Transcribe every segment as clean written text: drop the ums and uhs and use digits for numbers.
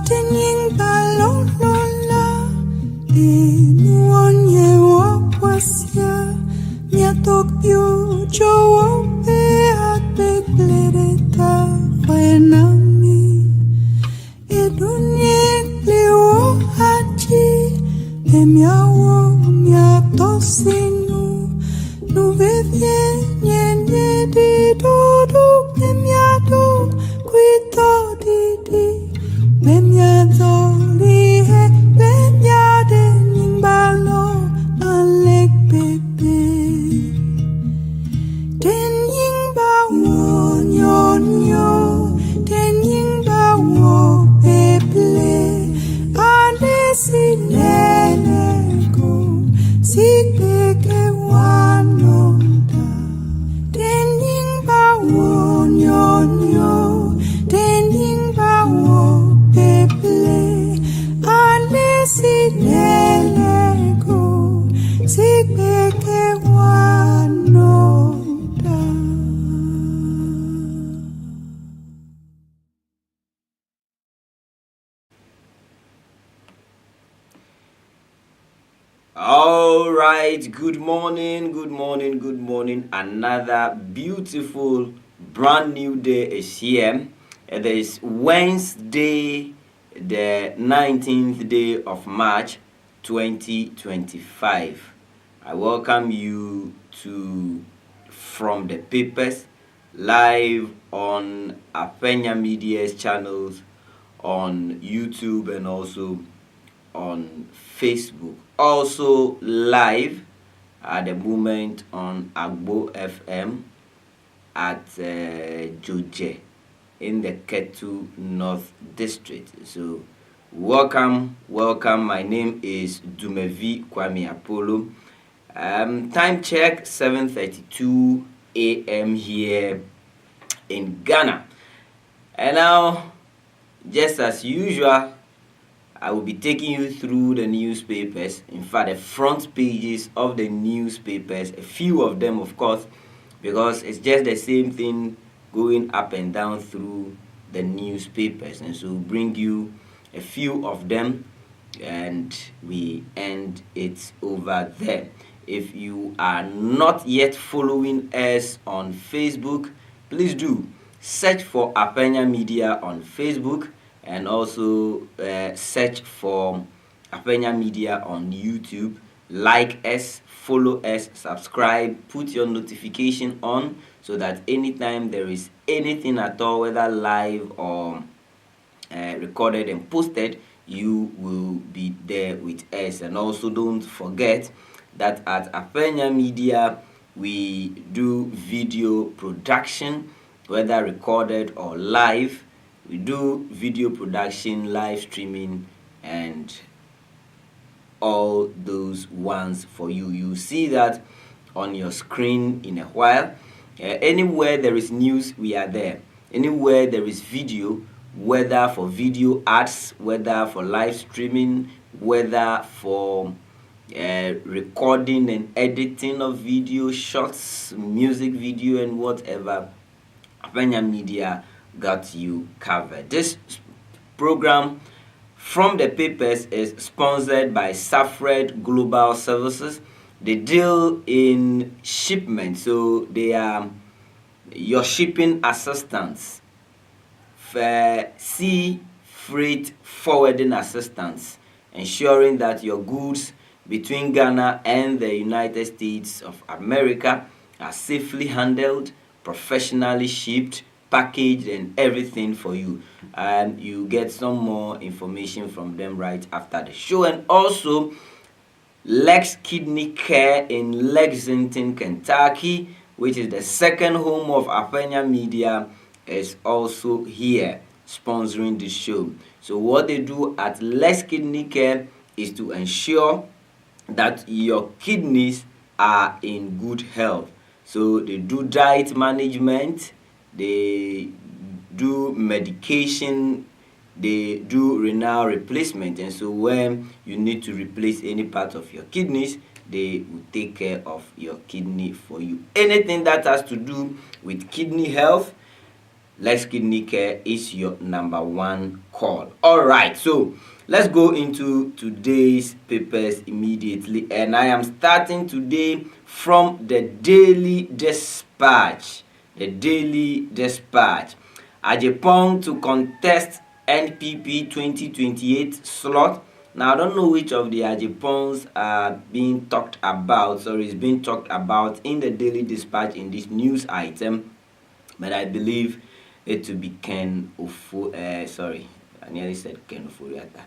tenying balola nuonye wapwasia miatok yu jowo pe atbe glereta kwenami edunye leo haji emiawo miatosinu nuvevye nyenye di dodo emiado kwito didi emiado lihe emiade nimbalo alek bebe ten yingba wonyonyo ten yingba wo peple alesi leleko sikeke wanoda ten yingba wonyonyo ten yingba wo peple alesi leleko sikeke wanoda. All right, good morning. Another beautiful brand new day is here. It is Wednesday, the 19th day of March 2025. I welcome you to From the Papers live on Apenya Media's channels on YouTube and also on Facebook. Also live at the moment on Agbo FM at Joje in the Ketu North District. So welcome. My name is Dumevi Kwame Apollo. Time check 7:32 a.m. here in Ghana. And now, just as usual, I will be taking you through the newspapers. In fact, the front pages of the newspapers, a few of them, of course, because it's just the same thing going up and down through the newspapers. And so we'll bring you a few of them and we end it over there. If you are not yet following us on Facebook, please do search for Apenya Media on Facebook. And also search for Apenya Media on YouTube. Like us, follow us, subscribe, put your notification on so that anytime there is anything at all, whether live or recorded and posted, you will be there with us. And also don't forget that at Apenya Media we do video production, whether recorded or live. We do video production, live streaming, and all those ones for you. You see that on your screen in a while. Anywhere there is news, we are there. Anywhere there is video, whether for video ads, whether for live streaming, whether for recording and editing of video, shots, music video, and whatever, Apenya Media got you covered. This program From the Papers is sponsored by Safred Global Services. They deal in shipment, so they are your shipping assistants, sea freight forwarding assistants, ensuring that your goods between Ghana and the United States of America are safely handled, professionally shipped, packaged, and everything for you. And you get some more information from them right after the show. And also Lex Kidney Care in Lexington, Kentucky, which is the second home of Apenya Media, is also here sponsoring the show. So what they do at Lex Kidney Care is to ensure that your kidneys are in good health. So they do diet management, they do medication, they do renal replacement. And so when you need to replace any part of your kidneys, they will take care of your kidney for you. Anything that has to do with kidney health, Lex Kidney Care is your number one call. All right, so let's go into today's papers immediately, and I am starting today from the Daily Dispatch. The Daily Dispatch. Ajepong to contest NPP 2028 slot. Now, I don't know which of the Ajepongs are being talked about, or is being talked about in the Daily Dispatch in this news item, but I believe it to be I nearly said Ken Oforiatta.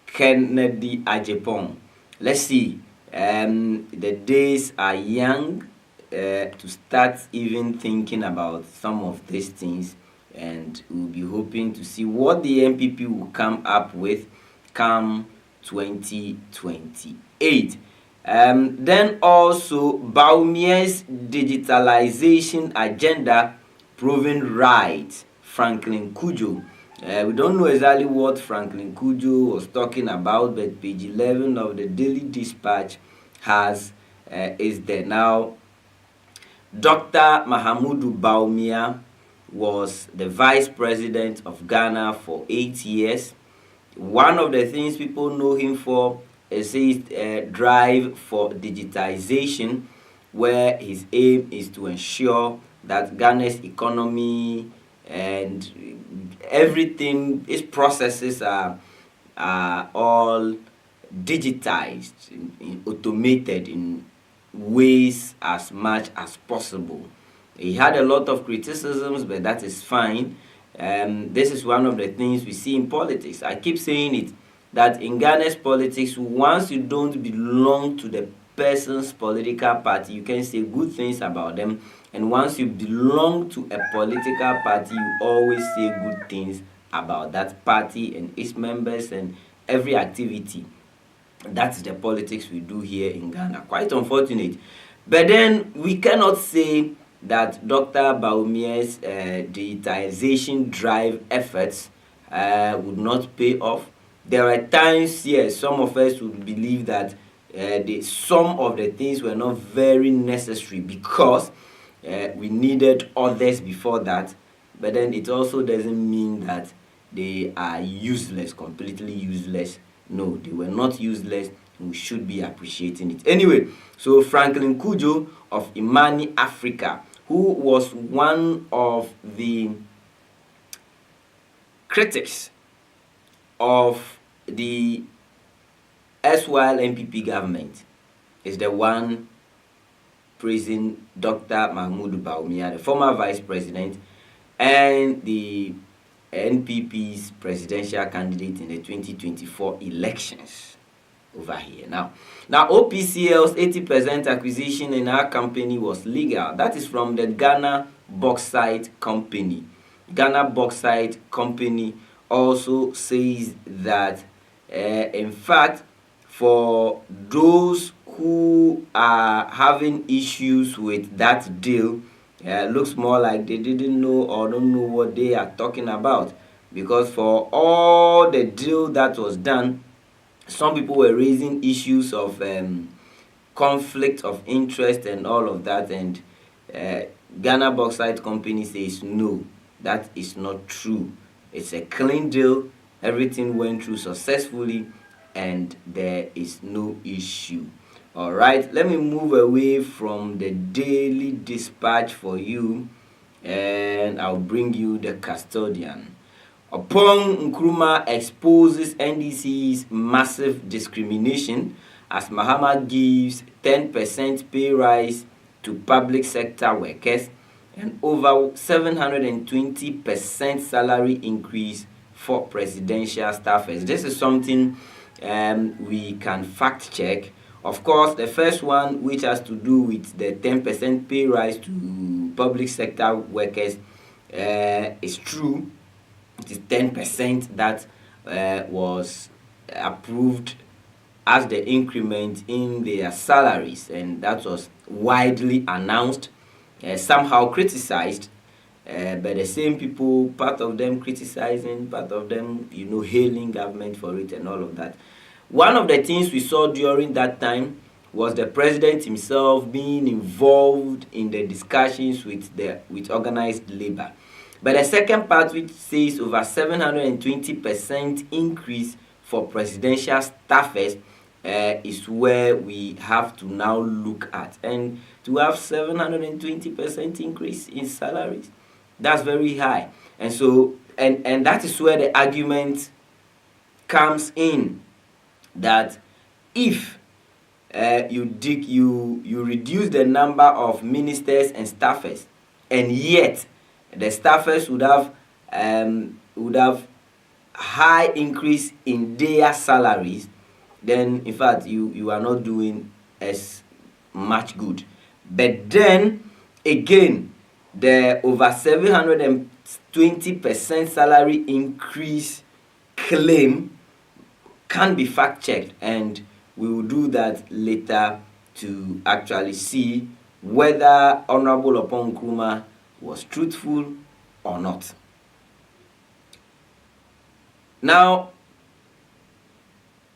Kennedy Ajepong. Let's see. The days are young to start even thinking about some of these things, and we'll be hoping to see what the MPP will come up with come 2028. Then also Baumier's digitalization agenda proven right. Franklin Kujo. We don't know exactly what Franklin Kujo was talking about, but page 11 of the Daily Dispatch is there. Now, Dr. Mahamudu Bawumia was the vice president of Ghana for 8 years. One of the things people know him for is his drive for digitization, where his aim is to ensure that Ghana's economy and everything, its processes are all digitized, automated in ways as much as possible. He had a lot of criticisms, but that is fine. This is one of the things we see in politics. I keep saying it, that in Ghana's politics, once you don't belong to the person's political party, you can say good things about them. And once you belong to a political party, you always say good things about that party and its members and every activity. That's the politics we do here in Ghana. Quite unfortunate. But then we cannot say that Dr. Baumier's digitization drive efforts would not pay off. There are times, yes, some of us would believe that some of the things were not very necessary because we needed others before that. But then it also doesn't mean that they are useless, completely useless. No, they were not useless. We should be appreciating it. Anyway, so Franklin Kujo of Imani Africa, who was one of the critics of the erstwhile NPP government, is the one praising Dr. Mahmoud Bawumia, the former vice president and the NPP's presidential candidate in the 2024 elections over here. Now OPCL's 80% acquisition in our company was legal. That is from the Ghana Bauxite Company. Ghana Bauxite Company also says that, in fact, for those who are having issues with that deal, looks more like they didn't know or don't know what they are talking about, because for all the deal that was done, some people were raising issues of conflict of interest and all of that, and Ghana Bauxite Company says no, that is not true. It's a clean deal. Everything went through successfully and there is no issue. All right, let me move away from the Daily Dispatch for you, and I'll bring you the Custodian. Upon Nkrumah exposes NDC's massive discrimination as Mahama gives 10% pay rise to public sector workers and over 720% salary increase for presidential staffers. This is something we can fact check. Of course, the first one, which has to do with the 10% pay rise to public sector workers, is true. It is 10% that was approved as the increment in their salaries, and that was widely announced, somehow criticized, but the same people, part of them criticizing, part of them, hailing government for it and all of that. One of the things we saw during that time was the president himself being involved in the discussions with organized labor. But the second part, which says over 720% increase for presidential staffers, is where we have to now look at. And to have 720% increase in salaries, that's very high. And so, and that is where the argument comes in, that if you reduce the number of ministers and staffers, and yet the staffers would have high increase in their salaries, then in fact you are not doing as much good. But then again, the over 720% salary increase claim can be fact checked, and we will do that later to actually see whether Honorable Opon Nkrumah was truthful or not. Now,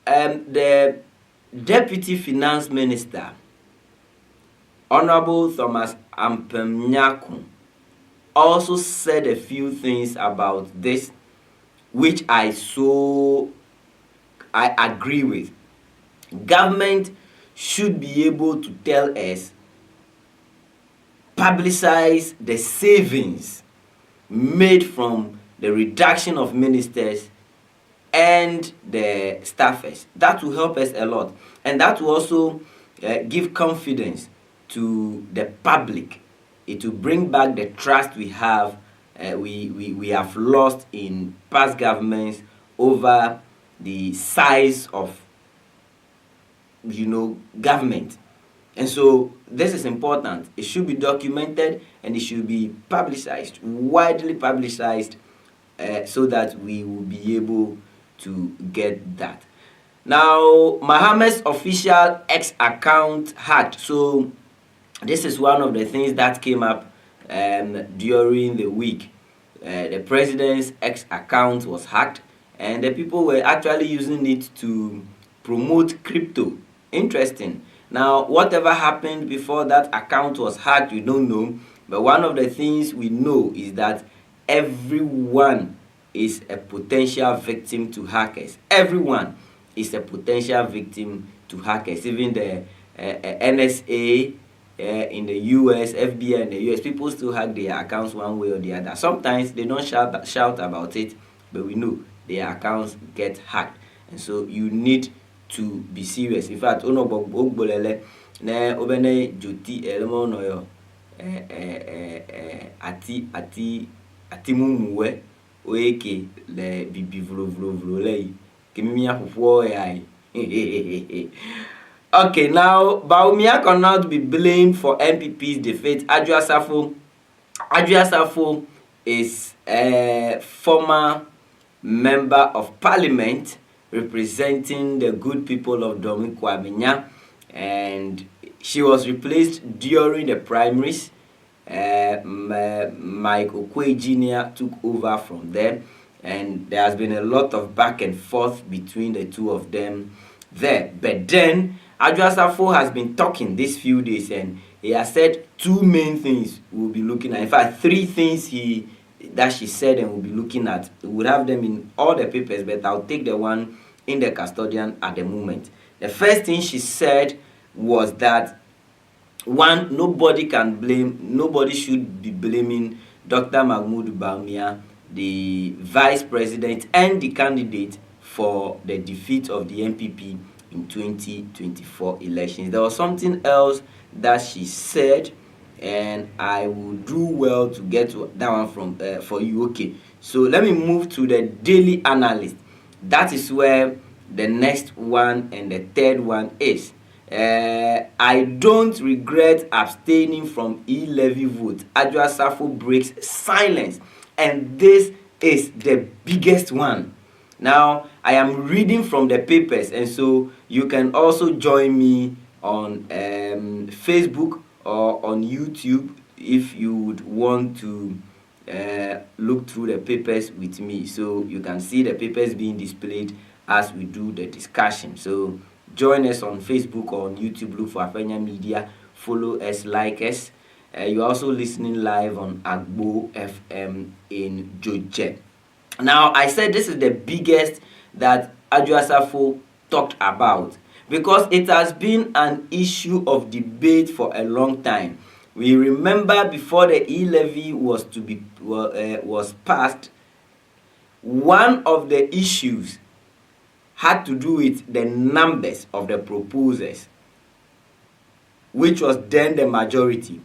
the Deputy Finance Minister, Honorable Thomas Ampemnyako, also said a few things about this which I agree with. Government should be able to tell us, publicize the savings made from the reduction of ministers and the staffers. That will help us a lot, and that will also give confidence to the public. It will bring back the trust we have lost in past governments over the size of government. And so this is important. It should be documented, and it should be publicized, widely publicized, so that we will be able to get that. Now, Mohammed's official X account hacked. So this is one of the things that came up during the week. The president's X account was hacked, and the people were actually using it to promote crypto. Interesting. Now, whatever happened before that account was hacked, we don't know. But one of the things we know is that everyone is a potential victim to hackers. Everyone is a potential victim to hackers. Even the NSA in the US, FBI in the US, people still hack their accounts one way or the other. Sometimes they don't shout about it, but we know their accounts get hacked. And so you need to be serious. In fact, ono bogbolele na obene joti elmo no yo ati mumuwe oeke le bibi vlo le kimi afofo yai. Okay, now Bawumia cannot be blamed for NPP's defeat. Adwoa Safo is a former member of parliament representing the good people of Domin Kwabenya, and she was replaced during the primaries. Mike Okwe Jr. took over from them, and there has been a lot of back and forth between the two of them there. But then Adwoa Safo has been talking these few days, and he has said two main things we'll be looking at. In fact, three things that she said and we'll be looking at. We'll have them in all the papers, but I'll take the one in the custodian at the moment. The first thing she said was that, one, nobody should be blaming Dr. Mahmoud Bawumia, the vice president and the candidate for the defeat of the NPP in 2024 elections. There was something else that she said, and I will do well to get to that one for you. Okay, so let me move to the Daily Analyst. That is where the next one and the third one is. I don't regret abstaining from e-levy vote. Adwoa Safo breaks silence, and this is the biggest one. Now, I am reading from the papers, and so you can also join me on Facebook or on YouTube if you would want to look through the papers with me, so you can see the papers being displayed as we do the discussion. So join us on Facebook or on YouTube, look for Afenya Media, follow us, like us, You're also listening live on Agbo FM in Joje. Now, I said this is the biggest that Adwoasafo talked about because it has been an issue of debate for a long time. We remember before the e-levy was passed, one of the issues had to do with the numbers of the proposers, which was then the majority.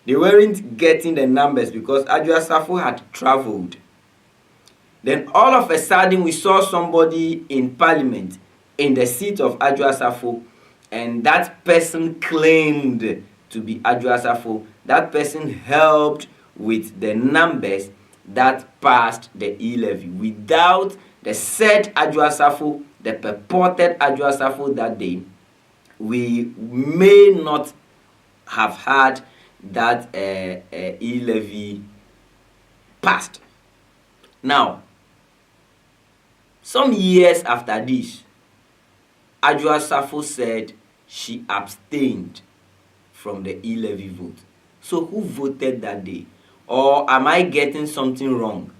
They weren't getting the numbers because Adwoasafo had traveled. Then all of a sudden we saw somebody in parliament in the seat of Adwoasafo, and that person claimed to be Adwoasafo. That person helped with the numbers that passed the e-levy. Without the said Adwoasafo, the purported Adwoasafo that day, we may not have had that e-levy passed. Now, some years after this, Adwoasafo said she abstained from the e-levy vote. So who voted that day? Or am I getting something wrong?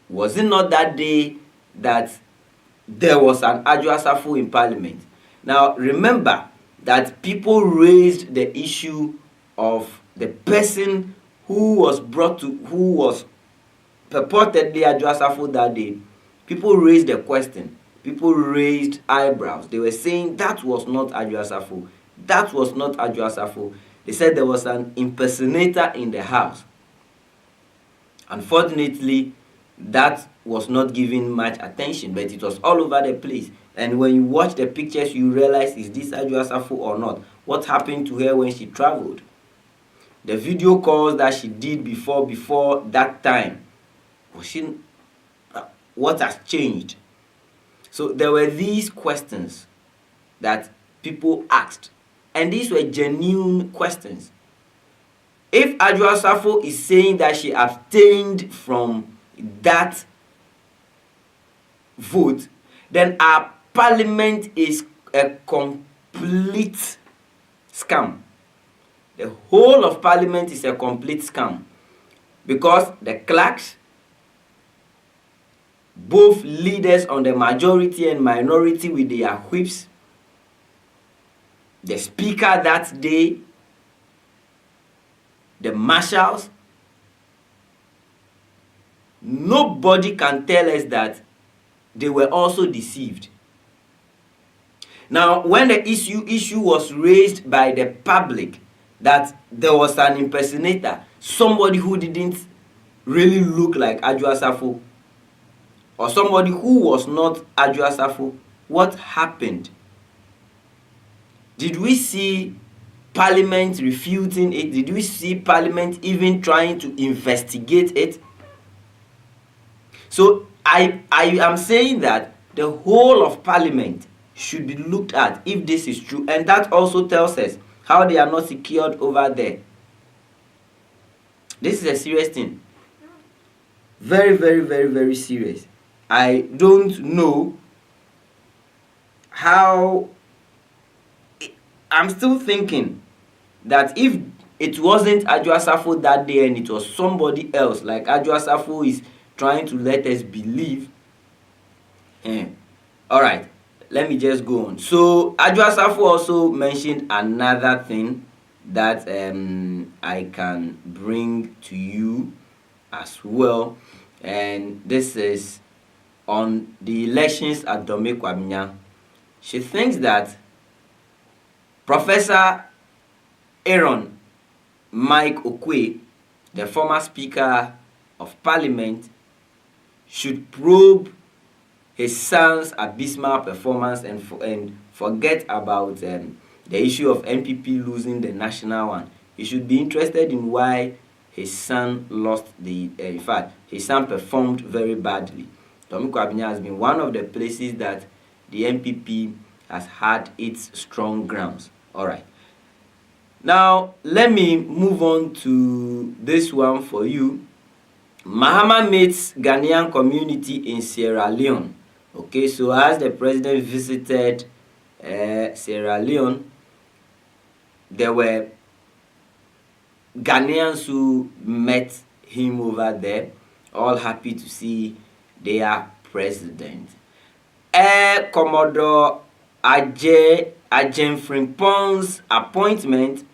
Was it not that day that there was an Adwoasafo in parliament? Now remember that people raised the issue of the person who was purportedly Adwoasafo that day. People raised the question. People raised eyebrows. They were saying that was not Adwoasafo. That was not Adwoasafo. They said there was an impersonator in the house. Unfortunately, that was not given much attention, but it was all over the place. And when you watch the pictures, you realize, is this Adwoasafo or not? What happened to her when she traveled? The video calls that she did before that time, what has changed? So there were these questions that people asked, and these were genuine questions. If Adwoasafo is saying that she abstained from that vote, then our parliament is a complete scam. The whole of parliament is a complete scam because the clerks, both leaders on the majority and minority with their whips, the speaker that day, the marshals, nobody can tell us that they were also deceived. Now, when the issue was raised by the public that there was an impersonator, somebody who didn't really look like Adwoasafo, or somebody who was not Adwoasafo, what happened? Did we see Parliament refuting it? Did we see Parliament even trying to investigate it? So I am saying that the whole of Parliament should be looked at if this is true, and that also tells us how they are not secured over there. This is a serious thing. Very, very, very, very serious. I don't know how. I'm still thinking that if it wasn't Adwoasafo that day and it was somebody else, like Adwoasafo is trying to let us believe. Alright, let me just go on. So Adwoasafo also mentioned another thing that I can bring to you as well, and this is on the elections at Dome Kwabena. She thinks that Professor Aaron Mike Okwe, the former Speaker of Parliament, should probe his son's abysmal performance and forget about the issue of NPP losing the national one. He should be interested in why his son lost in fact, his son performed very badly. Dome Kwabena has been one of the places that the NPP has had its strong grounds. All right. Now, let me move on to this one for you. Mahama meets Ghanaian community in Sierra Leone. Okay, so as the president visited Sierra Leone, there were Ghanaians who met him over there, all happy to see their president. Air Commodore Ajay Frimpong's appointment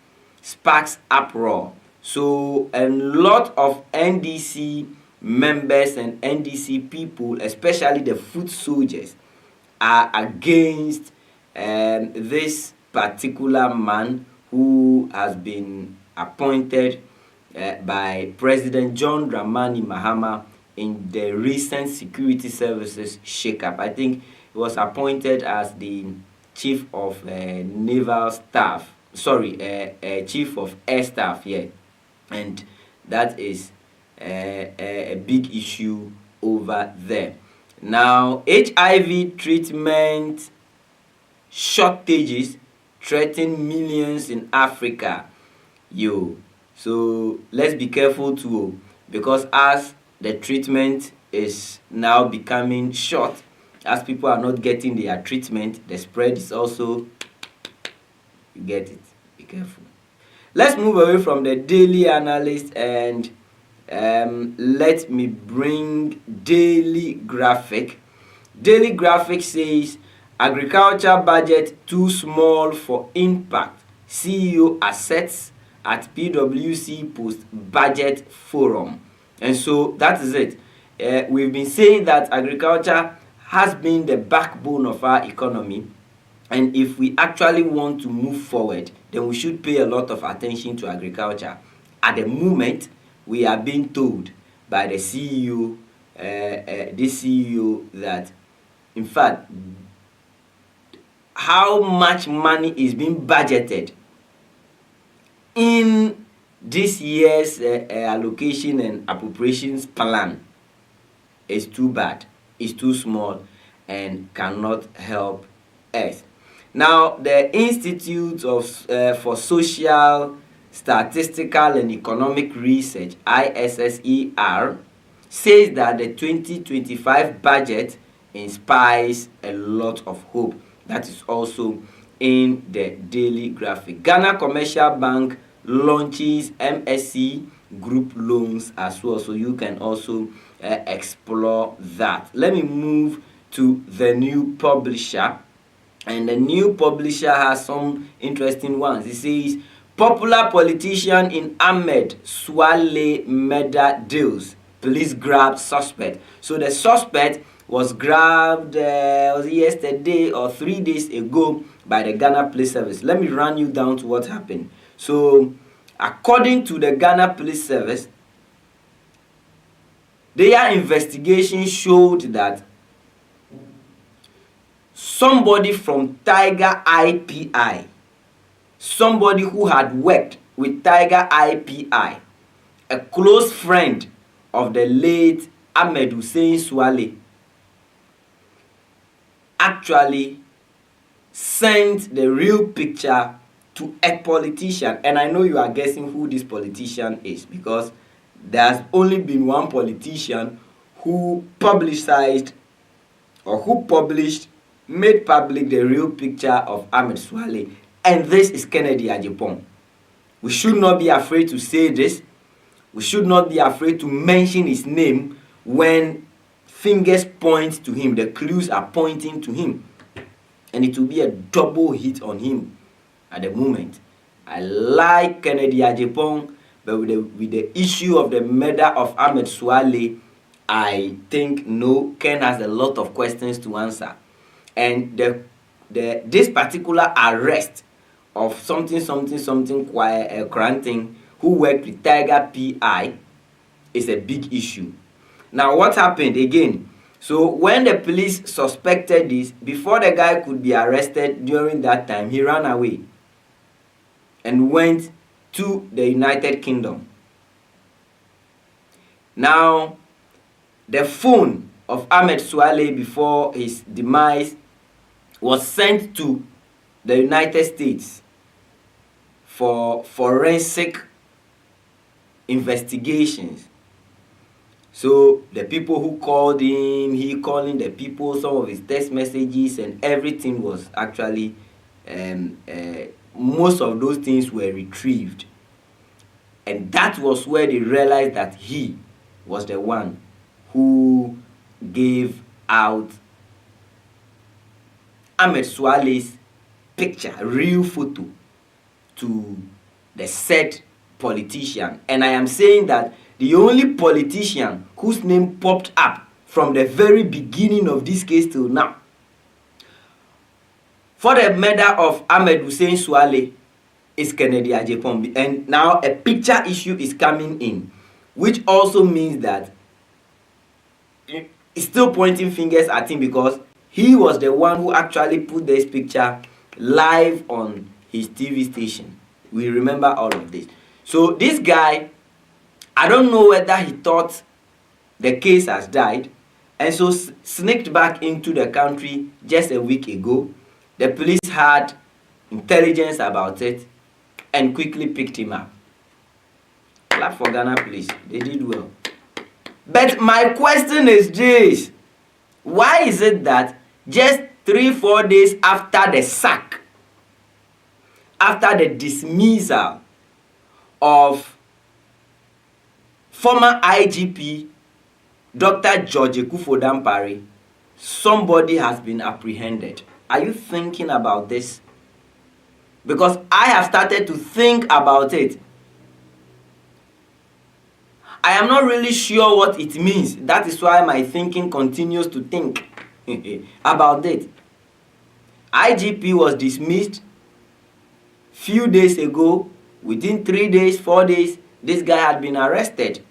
sparks uproar. So a lot of NDC members and NDC people, especially the foot soldiers, are against this particular man who has been appointed by President John Dramani Mahama in the recent security services shakeup. I think he was appointed as the chief of naval staff, chief of air staff, yeah, and that is a big issue over there. Now, HIV treatment shortages threaten millions in Africa. So let's be careful too, because as the treatment is now becoming short, as people are not getting their treatment, the spread is also, you get it, be careful. Let's move away from the daily analyst and let me bring daily graphic. Daily graphic says agriculture budget too small for impact. CEO assets at PwC post budget forum. And so that is it. We've been saying that agriculture has been the backbone of our economy, and if we actually want to move forward, then we should pay a lot of attention to agriculture. At the moment, we are being told by the CEO, this CEO, that in fact, how much money is being budgeted in this year's allocation and appropriations plan is too bad, is too small, and cannot help us. Now, the Institute for Social, Statistical and Economic Research, ISSER, says that the 2025 budget inspires a lot of hope. That is also in the daily graphic. Ghana Commercial Bank launches MSC group loans as well, so you can also explore that. Let me move to the new publisher, and the new publisher has some interesting ones. It says popular politician in Ahmed Swale murder deals, police grab suspect. So the suspect was grabbed was it yesterday or 3 days ago by the Ghana Police Service. Let me run you down to what happened. So according to the Ghana Police Service, their investigation showed that somebody from Tiger IPI, somebody who had worked with Tiger IPI, a close friend of the late Ahmed Hussein Swale, actually sent the real picture to a politician. And I know you are guessing who this politician is, because there's only been one politician who publicized or who made public the real picture of Ahmed Swale, and this is Kennedy Agyapong. We should not be afraid to say this. We should not be afraid to mention his name when fingers point to him, the clues are pointing to him, and it will be a double hit on him at the moment. I like Kennedy Agyapong, but with the issue of the murder of Ahmed Swale, I think no, Ken has a lot of questions to answer. And this particular arrest of something Kranting, who worked with Tiger PI, is a big issue. Now, what happened again? So when the police suspected this, before the guy could be arrested during that time, he ran away and went to the United Kingdom. Now, the phone of Ahmed Swale before his demise was sent to the United States for forensic investigations. So the people who called him, he calling the people, some of his text messages and everything was actually, most of those things were retrieved. And that was where they realized that he was the one who gave out Ahmed Swale's picture, real photo, to the said politician. And I am saying that the only politician whose name popped up from the very beginning of this case till now for the murder of Ahmed Hussein Swale is Kennedy Ajepong. And now a picture issue is coming in, which also means that it's still pointing fingers at him, because he was the one who actually put this picture live on his TV station. We remember all of this. So this guy, I don't know whether he thought the case has died, and so sneaked back into the country just a week ago. The police had intelligence about it and quickly picked him up. Clap for Ghana police. They did well. But my question is this: why is it that just 3-4 days after the sack, after the dismissal of former IGP Dr. George Ekuffo-Dampare, somebody has been apprehended? Are you thinking about this? Because I have started to think about it. I am not really sure what it means. That is why my thinking continues to think about it. IGP was dismissed few days ago. Within 3 days, 4 days, this guy had been arrested.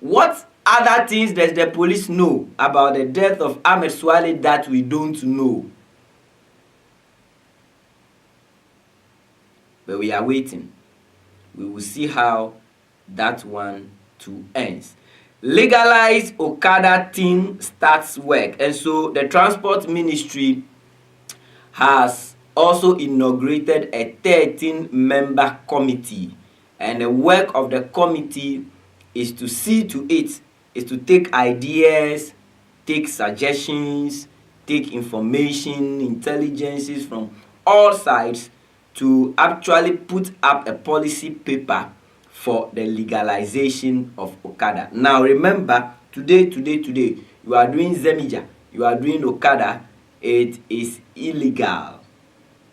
What other things does the police know about the death of Ahmed Swale that we don't know? But we are waiting. We will see how that one too ends. Legalize Okada team starts work. And so the Transport Ministry has also inaugurated a 13-member committee. And the work of the committee is to see to it, is to take ideas, take suggestions, take information, intelligences from all sides to actually put up a policy paper for the legalization of Okada. Now remember, today, you are doing Zemija, you are doing Okada, it is illegal.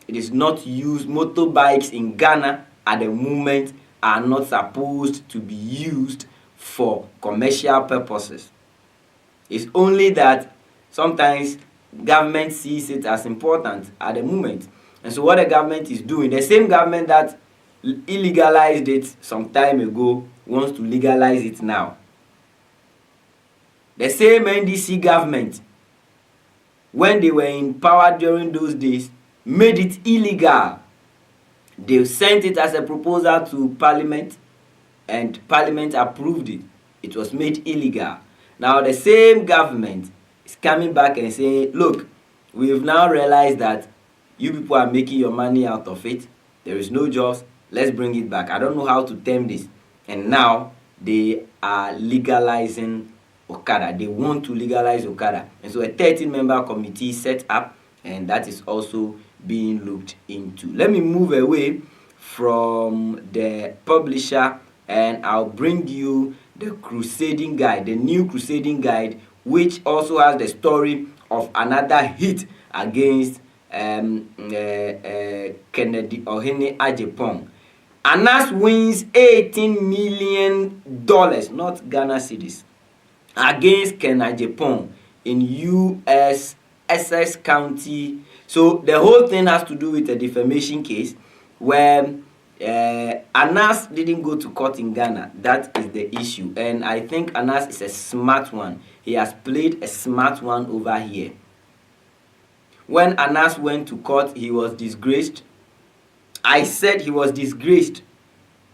It is not used. Motorbikes in Ghana at the moment are not supposed to be used for commercial purposes. It's only that sometimes government sees it as important at the moment. And so what the government is doing, the same government that illegalized it some time ago wants to legalize it now. The same NDC government, when they were in power during those days, made it illegal. They sent it as a proposal to Parliament, and Parliament approved it. It was made illegal. Now the same government is coming back and saying, look, we've now realized that you people are making your money out of it. There is no jobs. Let's bring it back. I don't know how to term this. And now they are legalizing Okada. They want to legalize Okada. And so a 13-member committee set up, and that is also being looked into. Let me move away from the publisher, and I'll bring you the Crusading Guide, the new Crusading Guide, which also has the story of another hit against Kennedy Ohene Ajepong. Anas wins $18 million, not Ghana cedis, against Ken Ajepong in U.S. Essex County. So the whole thing has to do with a defamation case where Anas didn't go to court in Ghana. That is the issue. And I think Anas is a smart one. He has played a smart one over here. When Anas went to court, he was disgraced. I said he was disgraced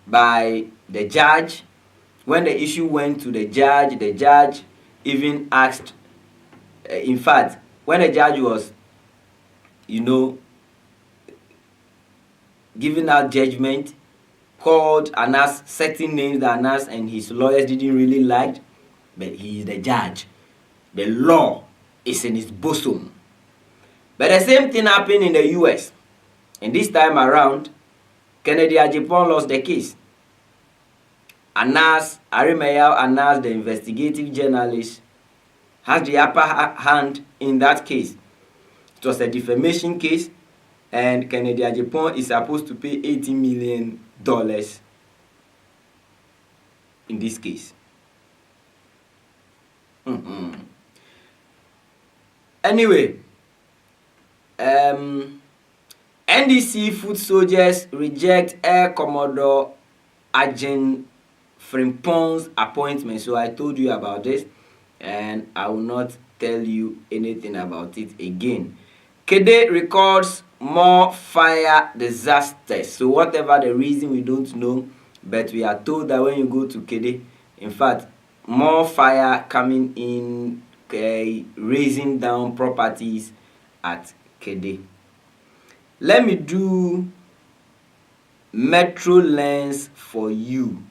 by the judge. When the issue went to the judge even asked, in fact, when the judge was, giving out judgment, called Anas certain names that Anas and his lawyers didn't really like, but he is the judge. The law is in his bosom. But the same thing happened in the US. And this time around, Kennedy Agyapong lost the case. Anas Arimeyao Anas, the investigative journalist, has the upper hand in that case. It was a defamation case, and Kennedy Agyapong is supposed to pay $80 million in this case. Anyway, NDC foot soldiers reject Air Commodore Ajin Frimpong's appointment. So I told you about this, and I will not tell you anything about it again. Kede records more fire disasters. So whatever the reason, we don't know, but we are told that when you go to Kede, in fact, more fire coming in, raising down properties at Kede. Let me do Metro Lens for you.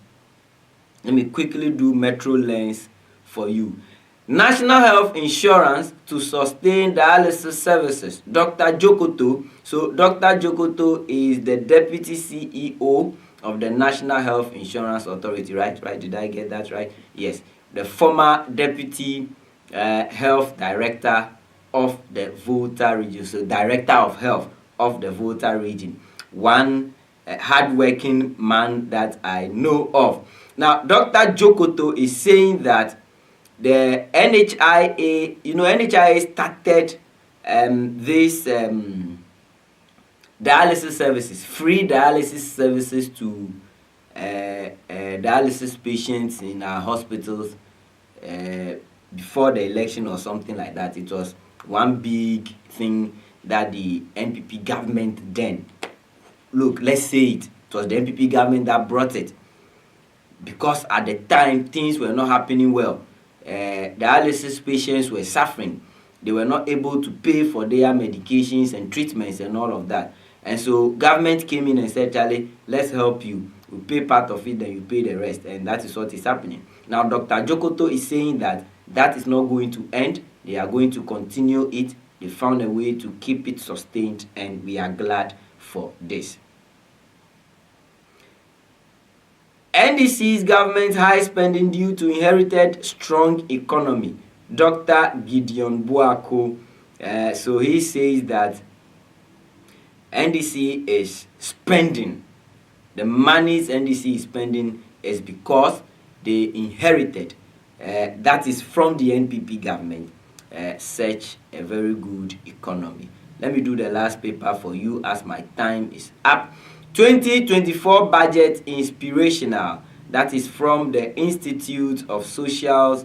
Let me quickly do Metro Lens for you. National Health Insurance to sustain dialysis services. Dr. Jokoto. So Dr. Jokoto is the Deputy CEO of the National Health Insurance Authority, right? Did I get that right? Yes. The former Deputy Health Director of the Volta region. So Director of Health of the Volta region. One hardworking man that I know of. Now, Dr. Jokoto is saying that the NHIA, NHIA started this dialysis services, free dialysis services to dialysis patients in our hospitals before the election or something like that. It was one big thing that the NPP government then, look, let's say it was the NPP government that brought it, because at the time things were not happening well. Dialysis patients were suffering. They were not able to pay for their medications and treatments and all of that. And so government came in and said, Charlie, let's help you. We pay part of it, then you pay the rest. And that is what is happening. Now, Dr. Jokoto is saying that that is not going to end. They are going to continue it. They found a way to keep it sustained, and we are glad for this. NDC's government high spending due to inherited strong economy. Dr. Gideon Buako, so he says that NDC is spending. The monies NDC is spending is because they inherited, that is from the NPP government, such a very good economy. Let me do the last paper for you as my time is up. 2024 budget inspirational. That is from the Institute of Social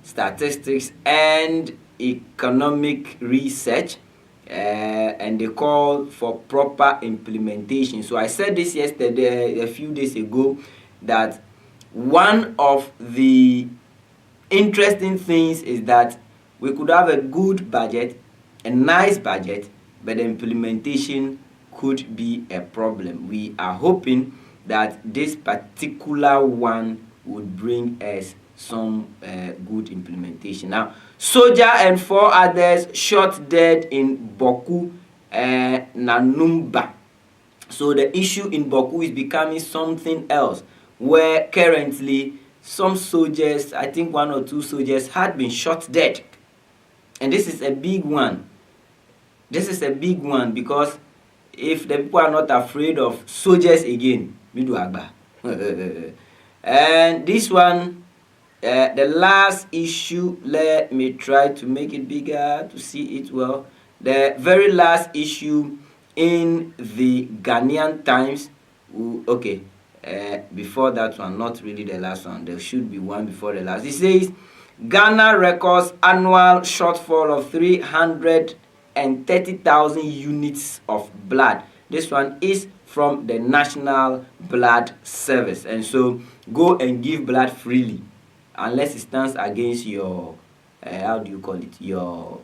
Statistics and Economic Research, and they call for proper implementation. So I said this yesterday, a few days ago, that one of the interesting things is that we could have a good budget, a nice budget, but the implementation could be a problem. We are hoping that this particular one would bring us some good implementation. Now, soldier and 4 others shot dead in Boku, Nanumba. So the issue in Boku is becoming something else, where currently some soldiers, I think 1 or 2 soldiers, had been shot dead. And this is a big one. This is a big one, because if the people are not afraid of soldiers again, and this one, the last issue, let me try to make it bigger to see it well. The very last issue in the Ghanaian Times, okay, before that one, not really the last one, there should be one before the last. It says, Ghana records annual shortfall of 330,000 units of blood. This one is from the National Blood Service. And so go and give blood freely, unless it stands against your, how do you call it, your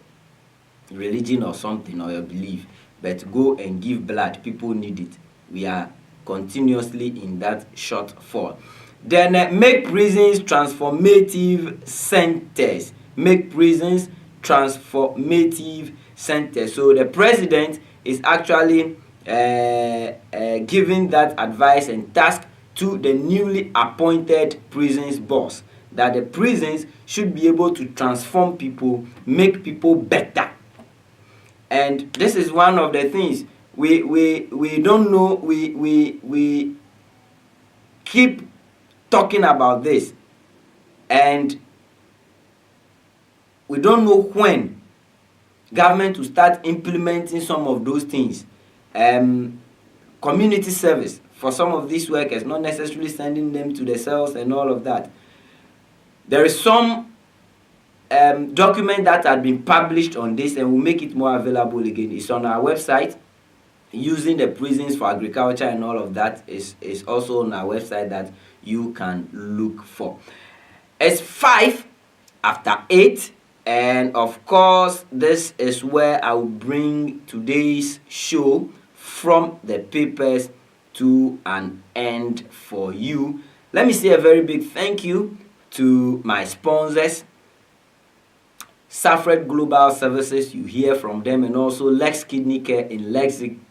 religion or something, or your belief. But go and give blood. People need it. We are continuously in that shortfall. Then make prisons transformative centers. Make prisons transformative centers. So the president is actually giving that advice and task to the newly appointed prisons boss, that the prisons should be able to transform people, make people better. And this is one of the things we don't know. We keep talking about this, and we don't know when government will start implementing some of those things. Community service for some of these workers, not necessarily sending them to the cells and all of that. There is some document that had been published on this, and we'll make it more available again. It's on our website. Using the prisons for agriculture and all of that is also on our website that you can look for. It's 8:05, and of course this is where I will bring today's show from the papers to an end for you. Let me say a very big thank you to my sponsors, Safred Global Services. You hear from them, and also Lex Kidney Care in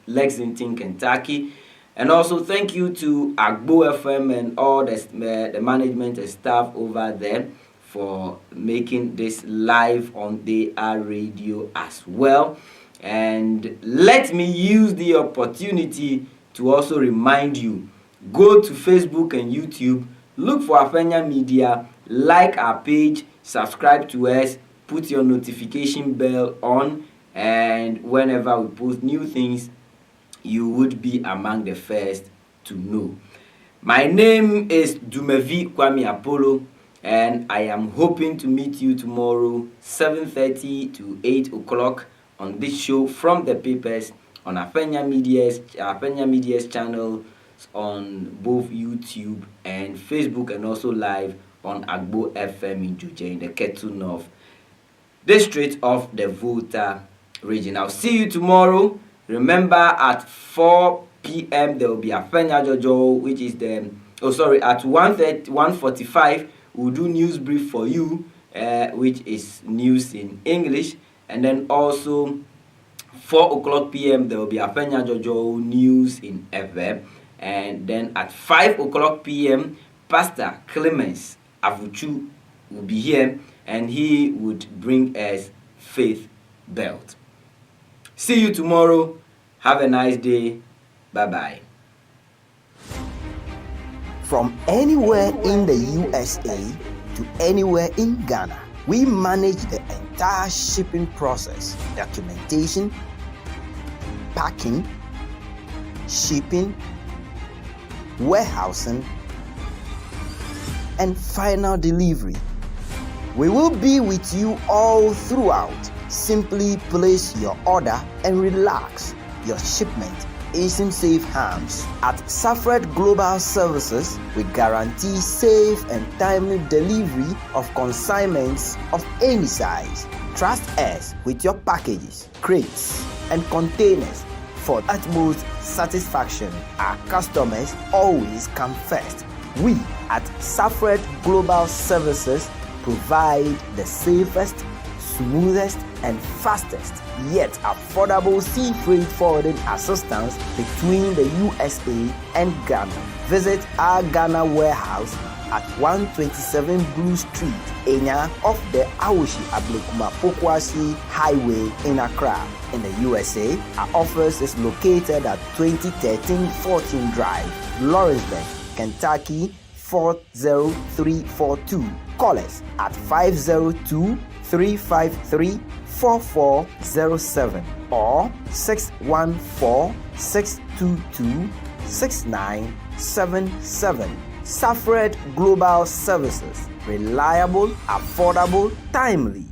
Lexington, Kentucky. And also thank you to Agbo FM and all the management and staff over there for making this live on their radio as well. And let me use the opportunity to also remind you, go to Facebook and YouTube, look for Afenya Media, like our page, subscribe to us, put your notification bell on, and whenever we post new things, you would be among the first to know. My name is Dumevi Kwame Apollo, and I am hoping to meet you tomorrow 7:30 to 8 o'clock on this show from the papers on Afenya Media's channel on both YouTube and Facebook, and also live on Agbo FM in Juja in the Ketu North district of the Volta region. I'll see you tomorrow. Remember, at 4 p.m. there will be Afenya Jojo, which is at 1:45 we'll do news brief for you, which is news in English. And then also 4 o'clock p.m. there will be Afenya Jojo news in Ewe. And then at 5 o'clock p.m. Pastor Clemens Avuchu will be here, and he would bring us Faith Belt. See you tomorrow. Have a nice day. Bye-bye. From anywhere in the USA to anywhere in Ghana, we manage the entire shipping process: documentation, packing, shipping, warehousing, and final delivery. We will be with you all throughout. Simply place your order and relax. Your shipment is in safe hands. At Safred Global Services, we guarantee safe and timely delivery of consignments of any size. Trust us with your packages, crates, and containers for utmost satisfaction. Our customers always come first. We at Safred Global Services provide the safest, smoothest, and fastest yet affordable sea freight forwarding assistance between the USA and Ghana. Visit our Ghana warehouse at 127 Blue Street, Enya, off the Awoshi Ablekuma Pokwasi Highway in Accra. In the USA, our office is located at 2013 14 Drive, Lawrenceburg, Kentucky 40342. Call us at 502-353-4407 or 614-622-6977. Safred Global Services. Reliable, affordable, timely.